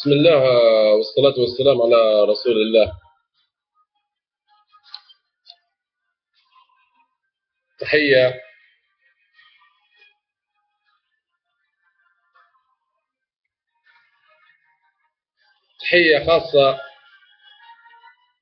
بسم الله والصلاة والسلام على رسول الله. تحية تحية خاصة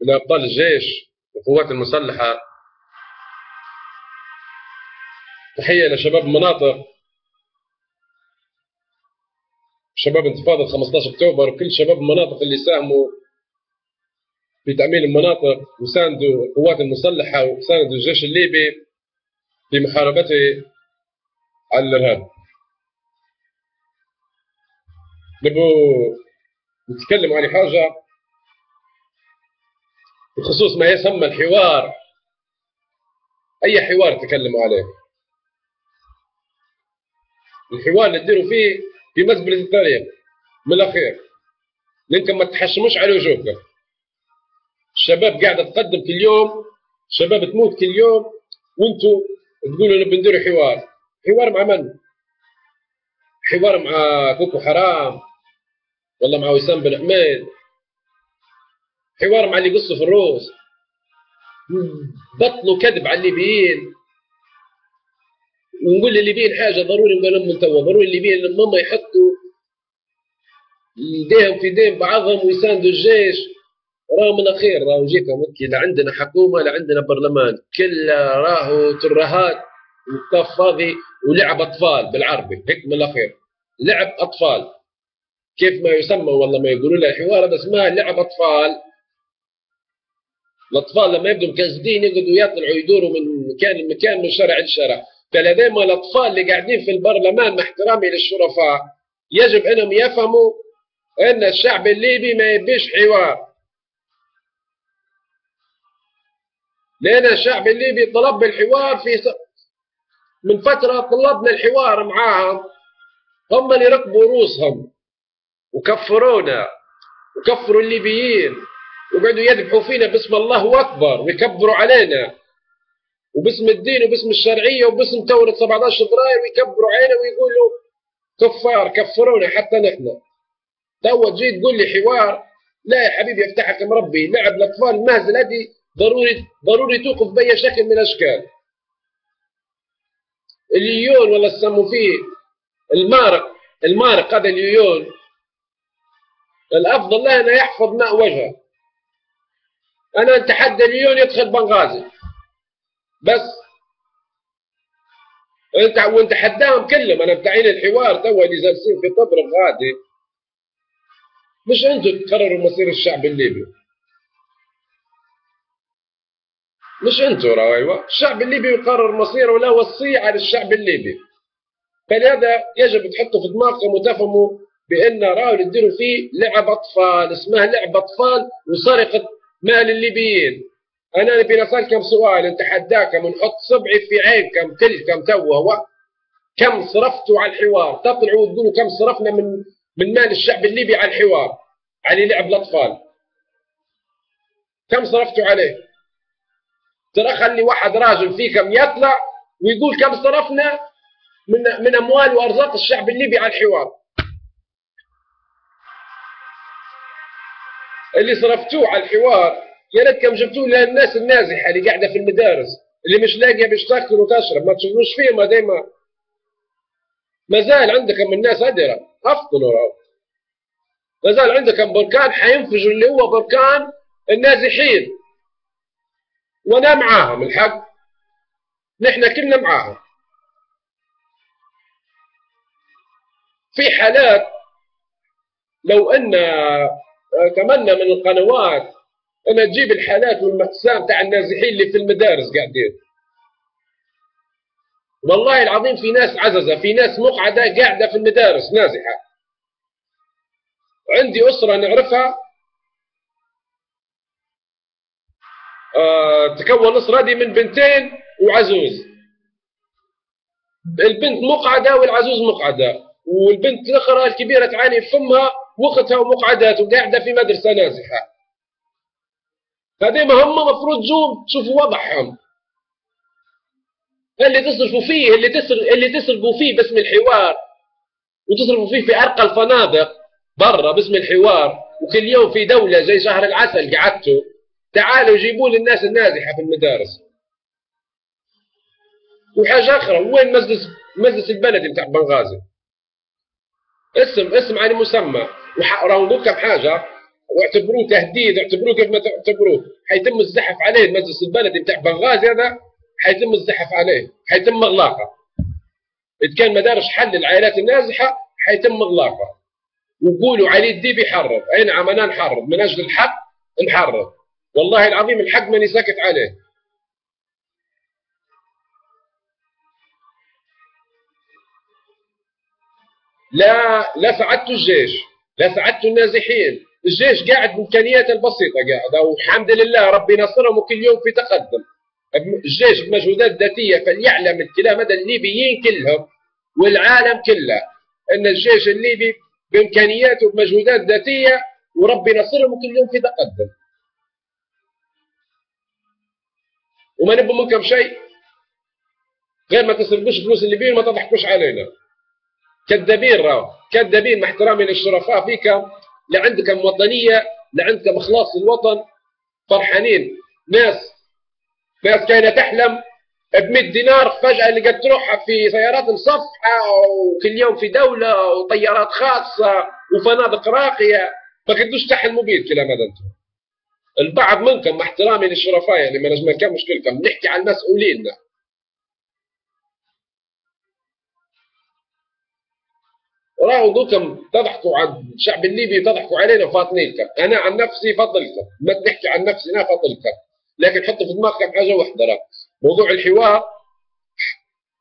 لأبطال الجيش والقوات المسلحة. تحية لشباب المناطق، شباب انتفاضة 15 أكتوبر، وكل شباب المناطق اللي ساهموا في تأمين المناطق وساندوا القوات المسلحة وساندوا الجيش الليبي في محاربته على الإرهاب. نبو نتكلم عن حاجة بخصوص ما يسمى الحوار. أي حوار تكلموا عليه؟ الحوار اللي تديروا فيه في مزبلة التاريخ من الأخير، لأنكم ما تحشموش على وجوهكم. الشباب قاعدة تقدم كل يوم، شباب تموت كل يوم، وانتم تقولوا نبي نديروا حوار. حوار مع من؟ حوار مع كوكو حرام ولا مع وسام بن حميد؟ حوار مع اللي يقصوا في الروس؟ بطلوا كذب على الليبيين، ونقول للليبيين حاجه ضروري نقول لهم من توا، ضروري الليبيين لما يحطوا يديهم في دين بعضهم ويساندوا الجيش. راهو من الاخير راهو جيكم لا عندنا حكومه لا عندنا برلمان، كله راهو ترهات وكف فاضي ولعب اطفال بالعربي هيك من الاخير، لعب اطفال كيف ما يسمى والله ما يقولوا له حوار، هذا اسمه لعب اطفال. الاطفال لما يبدوا مكزدين يقعدوا يطلعوا يدوروا من مكان لمكان من شارع لشارع. فلديما الاطفال اللي قاعدين في البرلمان مع احترامي للشرفاء يجب انهم يفهموا ان الشعب الليبي ما يبيش حوار، لان الشعب الليبي طلب الحوار من فتره طلبنا الحوار معاهم، هم اللي ركبوا روسهم وكفرونا وكفروا الليبيين وقعدوا يذبحوا فينا باسم الله اكبر ويكبروا علينا وباسم الدين وباسم الشرعيه وباسم ثوره 17 فبراير، ويكبروا علينا ويقولوا كفار كفرونا حتى نحن. تو تجي تقول لي حوار؟ لا يا حبيبي يفتحك مربي، لعب الاطفال المهزل هذه ضروري توقف باي شكل من الاشكال. اليون ولا سموا فيه المارق هذا اليون، الافضل له انه يحفظ ماء وجهه. انا اتحدى اليون يدخل بنغازي بس، وانت حداهم كلهم. انا بتاعين الحوار تو اللي جالسين في طبرق غادي، مش انتم تقرروا مصير الشعب الليبي، مش انتم راهو. ايوه الشعب الليبي يقرر مصيره ولا وصيه على الشعب الليبي. فلهذا يجب تحطوا في دماغكم وتفهموا بان راهو اللي تديروا فيه لعب اطفال، اسمها لعب اطفال وسرقه مال الليبيين. انا نبي نسالكم سؤال، نتحداكم ونحط صبعي في عينكم كلكم تو، هو كم صرفتوا على الحوار؟ تطلعوا وتقولوا كم صرفنا من مال الشعب الليبي على الحوار، على لعب الاطفال؟ كم صرفتوا عليه؟ ترى خلي واحد راجل فيكم يطلع ويقول كم صرفنا من اموال وارزاق الشعب الليبي على الحوار. اللي صرفتوه على الحوار يا ريتكم جبتوه للناس النازحه اللي قاعده في المدارس، اللي مش لاقيه باش تاكل وتشرب، ما تشغلوش فيهم. دائما ما زال عندكم الناس ادرى افضلوا، ما زال عندكم بركان حينفجوا اللي هو بركان النازحين، وانا معاهم الحق، نحن كلنا معاهم. في حالات لو ان اتمنى من القنوات ان تجيب الحالات والمأساة تاع النازحين اللي في المدارس قاعدين، والله العظيم في ناس عززة، في ناس مقعدة قاعدة في المدارس نازحة. عندي أسرة نعرفها تكون الأسرة دي من بنتين وعزوز، البنت مقعدة والعزوز مقعدة، والبنت الأخرى الكبيرة تعاني في فمها واختها ومقعدات وقاعدة في مدرسة نازحة. هذين هم مفروض تجوا تشوفوا وضعهم، اللي تصرفوا فيه اللي تصرفوا فيه باسم الحوار وتصرفوا فيه في أرقى الفنادق برا باسم الحوار، وكل يوم في دولة زي شهر العسل قعدتوا تعالوا جيبوا لي الناس النازحة في المدارس. وحاجة أخرى، وين مجلس البلدي بتاع بنغازي؟ اسم على مسمى، وراهم كم حاجة، واعتبروه تهديد، اعتبروه كيف ما تعتبروه، حيتم الزحف عليه. المجلس البلدي بتاع بنغازي هذا حيتم الزحف عليه، حيتم إغلاقه. إذا كان مدارس حل العائلات النازحة حيتم إغلاقه. وقولوا علي الديب يحرض، أي نعم أنا نحرض من أجل الحق، نحرض والله العظيم الحق ماني ساكت عليه. لا ساعدتوا الجيش، لا ساعدتوا النازحين. الجيش قاعد بامكانياته البسيطه قاعد، والحمد لله ربي نصرهم وكل يوم في تقدم. الجيش بمجهودات ذاتيه، فليعلم الكلام هذا الليبيين كلهم والعالم كله ان الجيش الليبي بامكانياته بمجهودات ذاتيه، وربي نصرهم وكل يوم في تقدم. وما نبغى منكم شيء غير ما تسرقوش فلوس الليبيين وما تضحكوش علينا. كذابين، راهو كذابين، مع احترامي للشرفاء فيكم. لا عندكم وطنيه، لا عندكم اخلاص للوطن. فرحانين ناس كانت تحلم ب 100 دينار، فجاه لقت روحها في سيارات مصفحه، وكل يوم في دوله، وطيارات خاصه، وفنادق راقيه. ما كنتوش تحلموا بيه الكلام هذا انتم. البعض منكم، مع احترامي للشرفاء، يعني ما نجم كان مشكلكم، نحكي على المسؤولين. راهو دوكم تضحكوا على الشعب الليبي، تضحكوا علينا فاطنينكم. انا عن نفسي فضلكم، ما تحكي عن نفسي انا فضلكم، لكن حطوا في دماغكم حاجه واحده، راه موضوع الحوار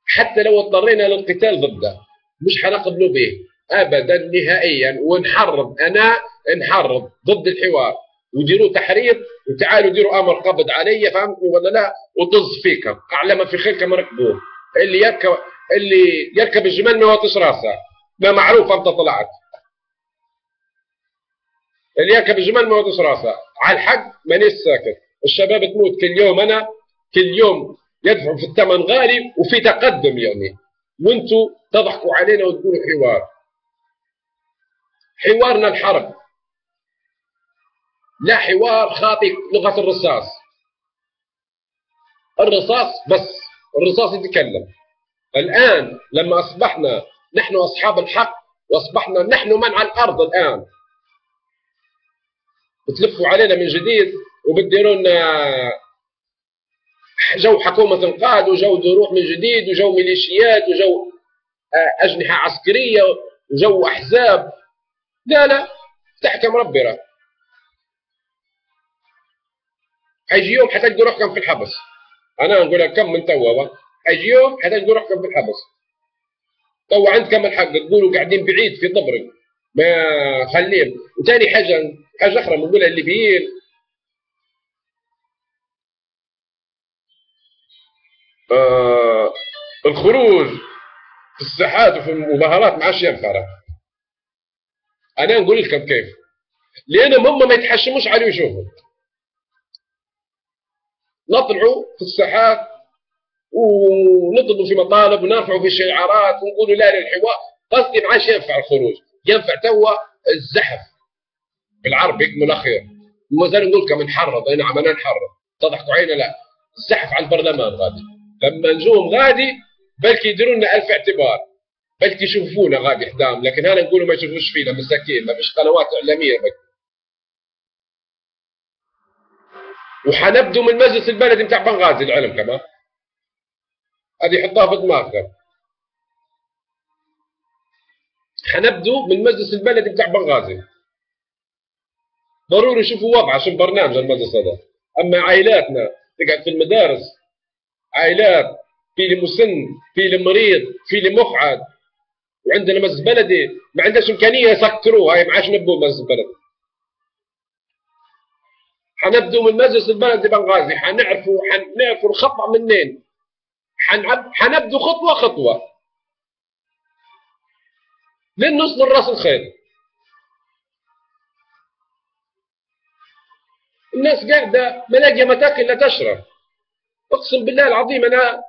حتى لو اضطرينا للقتال ضده مش حنقبلوا به ابدا نهائيا. ونحرض، انا نحرض ضد الحوار، وديروا تحريض، وتعالوا ديروا امر قبض علي، فهمتني ولا لا؟ وطز فيكم اعلى ما في خيركم ركبوه. اللي يركب الجمال ما يوطيش راسه، ما معروف انت طلعت. اللي يركب الجمال ما يوطيش راسه، على الحق مانيش ساكت. الشباب تموت كل يوم، انا كل يوم يدفعوا في الثمن غالي وفي تقدم يعني، وانتم تضحكوا علينا وتقولوا حوار. حوارنا الحرب، لا حوار خاطئ لغه الرصاص. الرصاص بس، الرصاص يتكلم. الان لما اصبحنا نحن اصحاب الحق، واصبحنا نحن من على الارض، الان بتلفوا علينا من جديد وبتديروا لنا جو حكومه انقاذ، وجو دروع من جديد، وجو ميليشيات، وجو اجنحه عسكريه، وجو احزاب. لا تحكم ربي. راه حيجي يوم حتلقوا روحكم في الحبس. انا نقول لك كم من توا، حيجي يوم حتلقوا روحكم في الحبس. توا عندكم الحق تقولوا قاعدين بعيد في طبرق، ما خليهم. وثاني حاجه اخرى بنقولها الليبيين، الخروج في الساحات وفي المظاهرات ما عادش ينفع. انا نقول لكم كيف، لانهم هم ما يتحشموش على وجوههم. نطلعوا في الساحات ونطلبوا في مطالب، ونرفعوا في شعارات، ونقولوا لا للحوار. قصدي ما عادش ينفع الخروج، ينفع توا الزحف بالعربي يكمل الاخير. ومازال نقول لكم نحرض، اي نعم انا نحرض، تضحكوا علينا. لا، الزحف على البرلمان غادي، لما نجوم غادي بلكي يديروا لنا الف اعتبار، بلكي يشوفونا غادي حدام، لكن هنا نقولوا ما يشوفوش فينا مساكين، ما فيش قنوات اعلاميه بلكي. وحنبدو من مجلس البلدي بتاع بنغازي، العلم كمان هذه حطها في دماغك. حنبدو من مجلس البلدي بتاع بنغازي، ضروري يشوفوا وضع عشان برنامج المجلس هذا. اما عائلاتنا تقعد في المدارس، عائلات في اللي مسن، في اللي مريض، في اللي مقعد، وعندنا مجلس بلدي ما عندناش امكانيه يسكروه. هاي ما عادش نبدو مجلس البلدي. حنبدو من مجلس البلدي بنغازي، حنعرفوا الخطأ منين. حنبدو خطوه خطوه لين نوصل لراس الخير. الناس قاعده ما لاقيه متاكل لا تشرب. اقسم بالله العظيم انا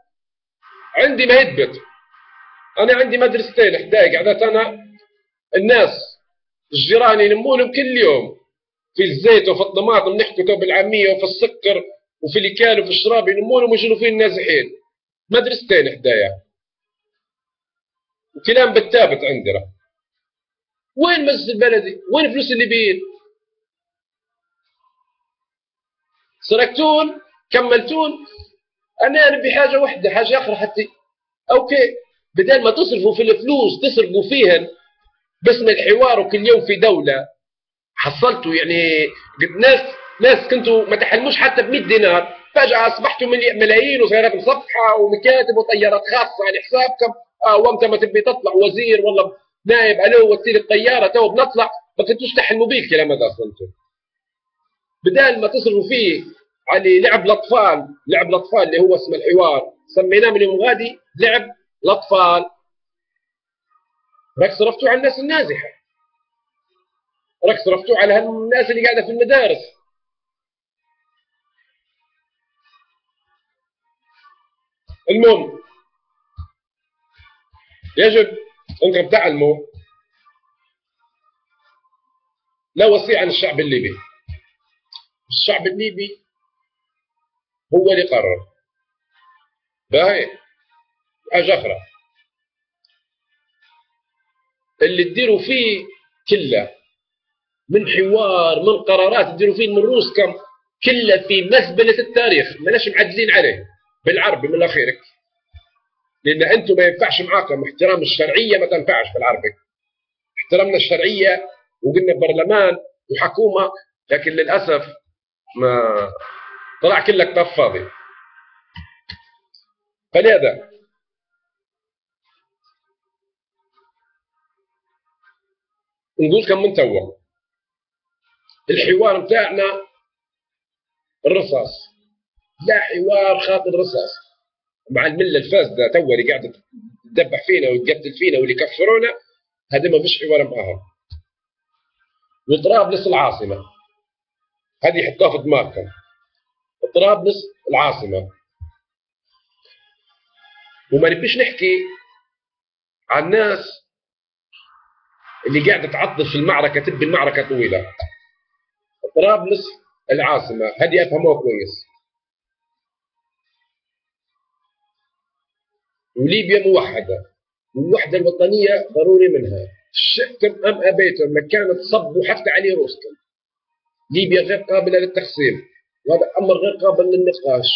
عندي ما يثبت. انا عندي مدرستين حداي قعدت انا. الناس الجيران يلمونهم كل يوم في الزيت وفي الطماطم، نحكوا بالعاميه، وفي السكر وفي الاكل وفي الشراب، يلمونهم ويشيلوا فيه النازحين. مدرستين حدايا وكلام بالثابت عندنا. وين مجلس البلدي؟ وين فلوس الليبيين؟ سرقتون، كملتون. انا نبي حاجه واحده، حاجه اخرى حتى اوكي، بدل ما تصرفوا في الفلوس تسرقوا فيهن باسم الحوار، وكل يوم في دوله حصلتوا يعني ناس كنتوا ما تحلموش حتى ب 100 دينار، فجاه اصبحتوا ملايين وسيارات مصفحه ومكاتب وطيارات خاصه على حسابكم. وانت ما تبي تطلع وزير ولا نائب، الو وسيل الطياره تو بنطلع، ما كنتوش تحلموا بيه الكلام هذا اصلا. بدال ما تصرفوا فيه على لعب الاطفال، لعب الاطفال اللي هو اسمه الحوار، سميناه من يوم غادي لعب الاطفال، راك صرفتوا على الناس النازحه، راك صرفتوا على الناس اللي قاعده في المدارس. المهم يجب انكم تعلموا لا وصي عن الشعب الليبي. الشعب الليبي هو اللي قرر. باهي حاجه اخرى اللي تديروا فيه كله من حوار، من قرارات تديروا فيه من روسكم، كله في مزبله التاريخ، ماناش معدلين عليه بالعربي من الاخير، لان انتم ما ينفعش معاكم احترام الشرعيه، ما تنفعش بالعربي. احترمنا الشرعيه وقلنا برلمان وحكومه، لكن للاسف ما طلع كلك طف فاضي. فلهذا نقول لكم من توا الحوار بتاعنا الرصاص، لا حوار خاطر رصاص مع المله الفاسده توا اللي قاعده تدبح فينا وتقتل فينا واللي يكفرونا، هذا ما فيش حوار معاهم. وطرابلس العاصمه هذه حطوها في دماغكم، طرابلس العاصمه. وما نبيش نحكي عن الناس اللي قاعده تعطل في المعركه، تبي المعركه طويله. طرابلس العاصمه هذه افهموها كويس. وليبيا موحده، والوحده الوطنيه ضروري منها، شئتم ام ابيتم، ما كانت تصبوا حتى عليه روسكم. ليبيا غير قابله للتقسيم، وهذا امر غير قابل للنقاش.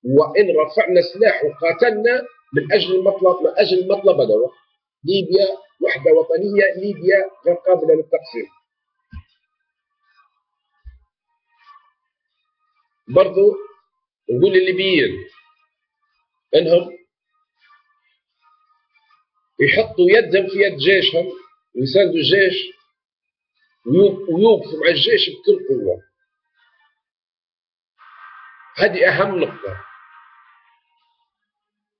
وان رفعنا سلاح وقاتلنا من اجل المطلب، من اجل المطلب هذا، ليبيا وحده وطنيه، ليبيا غير قابله للتقسيم. برضو نقول للليبيين انهم يحطوا يدهم في يد جيشهم ويساندوا الجيش ويوقفوا مع الجيش بكل قوه. هذه اهم نقطه،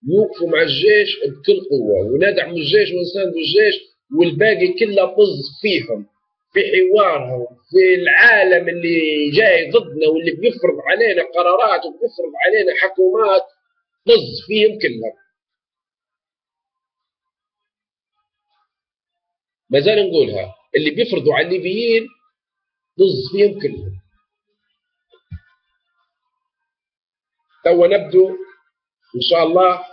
يوقفوا مع الجيش بكل قوه وندعموا الجيش ونساندوا الجيش، والباقي كله طز فيهم في حوارهم في العالم اللي جاي ضدنا واللي بيفرض علينا قرارات وبيفرض علينا حكومات، طز فيهم كلهم. ما زال نقولها، اللي بيفرضوا على الليبيين طز فيهم كلهم. تو نبدو ان شاء الله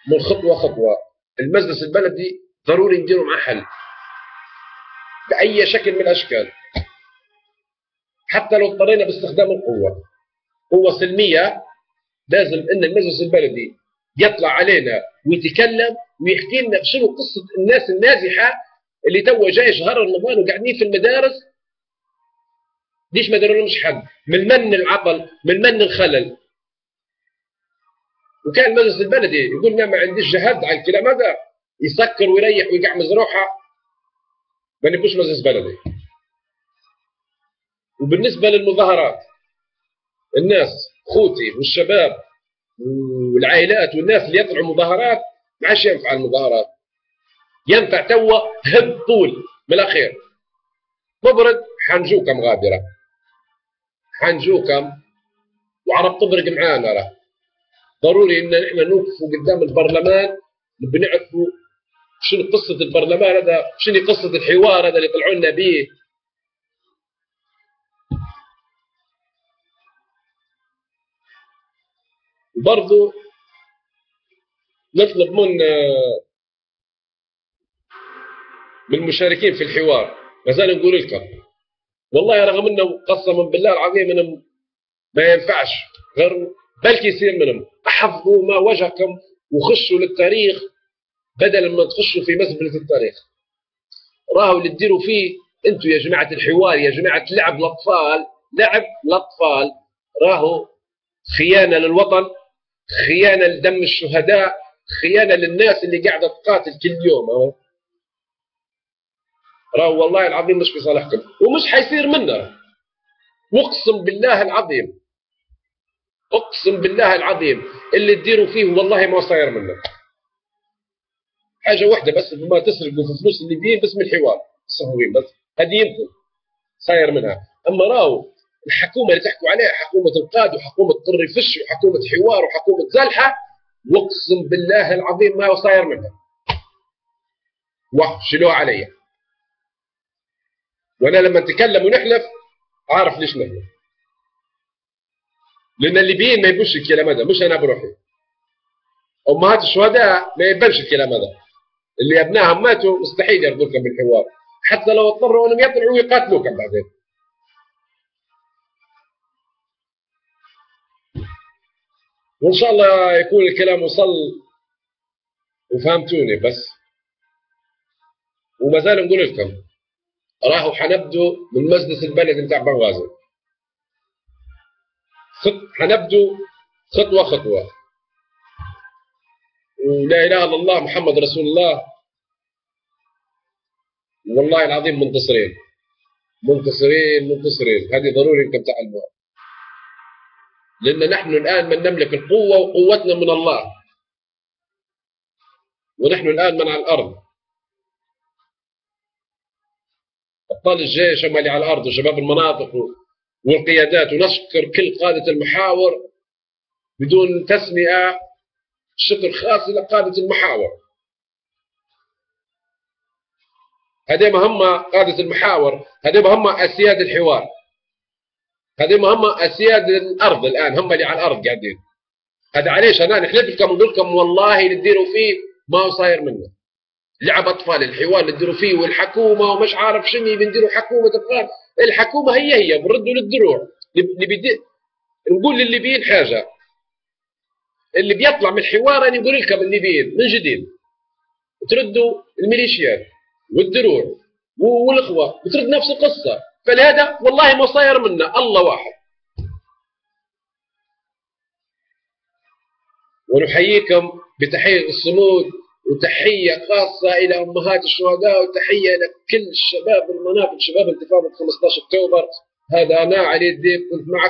من خطوه خطوه. المجلس البلدي ضروري نديروا معاه حل باي شكل من الاشكال، حتى لو اضطرينا باستخدام القوه، قوه سلميه. لازم ان المجلس البلدي يطلع علينا ويتكلم ويحكي لنا شنو قصه الناس النازحه اللي تو جاي شهر رمضان وقاعدين في المدارس، ليش ما دارولهمش حد؟ من من العطل، من من الخلل. وكان المجلس البلدي يقول لا ما عنديش جهد على الكلام هذا، يسكر ويريح ويقعمز روحه، ما نبوش مجلس بلدي. وبالنسبه للمظاهرات، الناس خوتي والشباب والعائلات والناس اللي يطلعوا مظاهرات، ما عادش ينفع المظاهرات، ينفع توا هب طول من الاخير. مبرد حنجوكم غادره، حنجوكم وعرب تبرق معانا. راه ضروري ان احنا نوقفوا قدام البرلمان، نبي نعرفوا شنو قصة البرلمان هذا؟ شنو قصة الحوار هذا اللي طلعوا لنا به؟ وبرضه نطلب من المشاركين في الحوار، ما زال نقول لكم والله رغم انه قسما بالله العظيم انهم ما ينفعش غير بلكي يصير منهم، احفظوا ما وجهكم وخشوا للتاريخ بدل ما تخشوا في مزبله التاريخ. راهو اللي تديروا فيه انتم يا جماعه الحوار، يا جماعه لعب الاطفال، لعب الاطفال، راهو خيانه للوطن، خيانه لدم الشهداء، خيانه للناس اللي قاعده تقاتل كل يوم. اهو راهو والله العظيم مش في صالحكم ومش حيصير منا، واقسم بالله العظيم، اقسم بالله العظيم اللي تديروا فيه والله ما صاير منه. حاجه واحده بس، ما تسرقوا في فلوس الليبيين باسم الحوار الصهيوني بس، هذه يمكن صاير منها. اما راهو الحكومه اللي تحكوا عليها حكومه القاد وحكومه طري فش وحكومه حوار وحكومه زلحه، واقسم بالله العظيم ما صاير منها. واه شيلوها علي، وانا لما نتكلم ونحلف عارف ليش نحلف، لان الليبيين ما يبوش الكلام هذا، مش انا بروحي. امهات الشهداء ما يبانش الكلام هذا، اللي ابنائهم ماتوا مستحيل يرضوكم بالحوار، حتى لو اضطروا انهم يطلعوا ويقاتلوكم بعدين. وان شاء الله يكون الكلام وصل وفهمتوني بس. وما زال نقول لكم راهو حنبدو من مجلس البلد نتاع بنغازي، حنبدو خطوه خطوه، ولا اله الا الله محمد رسول الله، والله العظيم منتصرين منتصرين منتصرين. هذه ضروري انكم تعلموها، لان نحن الان من نملك القوه وقوتنا من الله، ونحن الان من على الارض. ابطال الجيش هم اللي على الارض وشباب المناطق والقيادات، ونشكر كل قاده المحاور بدون تسمئه، شكر خاص الى قاده المحاور. هذه مهمه قاده المحاور، هذه مهمه اسياد الحوار، هذه مهمه اسياد الارض الان، هم اللي على الارض قاعدين. هذا علاش انا نحلف لكم ونقول لكم والله اللي تديروا فيه ما هو صاير منه. لعب اطفال الحوار اللي تديروا فيه، والحكومه ومش عارف شنو بنديروا حكومه اطفال. الحكومه هي بنردوا للدروع. نقول للليبيين حاجه، اللي بيطلع من الحوار انا نقول لكم الليبيين من جديد تردوا الميليشيات والدروع والاخوه بترد نفس القصه. فلهذا والله ما صاير منا، الله واحد. ونحييكم بتحيه الصمود، وتحيه خاصه الى امهات الشهداء، وتحيه الى كل شباب المناطق، شباب انتفاضه 15 اكتوبر. هذا انا علي الديب كنت معكم.